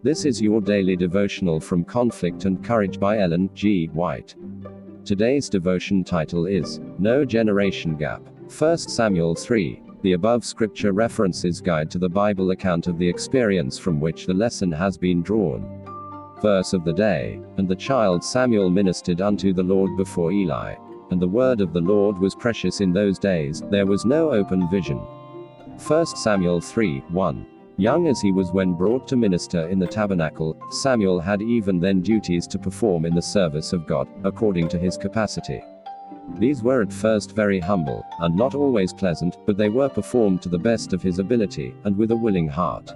This is your daily devotional from Conflict and Courage by G.White. Today's devotion title is No Generation Gap. 1 Samuel 3. The above scripture references guide to the Bible account of the experience from which the lesson has been drawn. Verse of the day. And the child Samuel ministered unto the Lord before Eli. And the word of the Lord was precious in those days, there was no open vision. 1 Samuel 3:1. Young as he was when brought to minister in the tabernacle, Samuel had even then duties to perform in the service of God, according to his capacity. These were at first very humble, and not always pleasant, but they were performed to the best of his ability, and with a willing heart.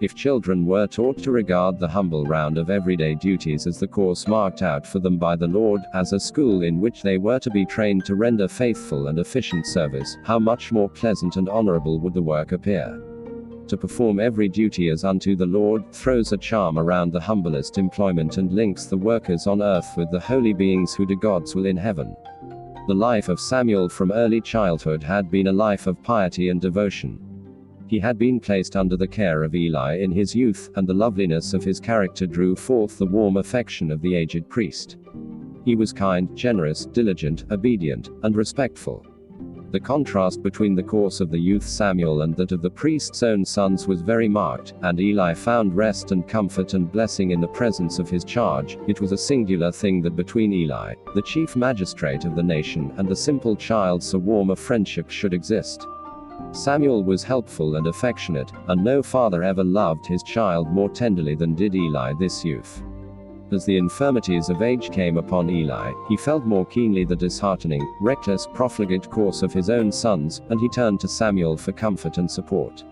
If children were taught to regard the humble round of everyday duties as the course marked out for them by the Lord, as a school in which they were to be trained to render faithful and efficient service, how much more pleasant and honorable would the work appear. To perform every duty as unto the Lord throws a charm around the humblest employment and links the workers on earth with the holy beings who do God's will in heaven. The life of Samuel from early childhood had been a life of piety and devotion. He had been placed under the care of Eli in his youth, and the loveliness of his character drew forth the warm affection of the aged priest. He was kind, generous, diligent, obedient, and respectful. The contrast between the course of the youth Samuel and that of the priest's own sons was very marked, and Eli found rest and comfort and blessing in the presence of his charge. It was a singular thing that between Eli, the chief magistrate of the nation, and the simple child so warm a friendship should exist. Samuel was helpful and affectionate, and no father ever loved his child more tenderly than did Eli this youth. As the infirmities of age came upon Eli, he felt more keenly the disheartening, reckless, profligate course of his own sons, and he turned to Samuel for comfort and support.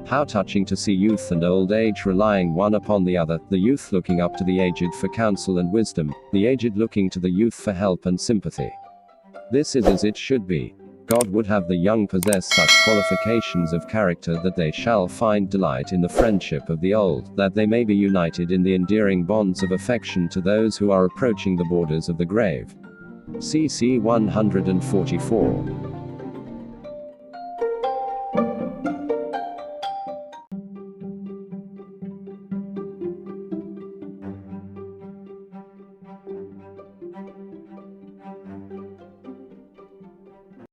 How touching to see youth and old age relying one upon the other, the youth looking up to the aged for counsel and wisdom, the aged looking to the youth for help and sympathy. This is as it should be. God would have the young possess such qualifications of character that they shall find delight in the friendship of the old, that they may be united in the endearing bonds of affection to those who are approaching the borders of the grave. CC 144.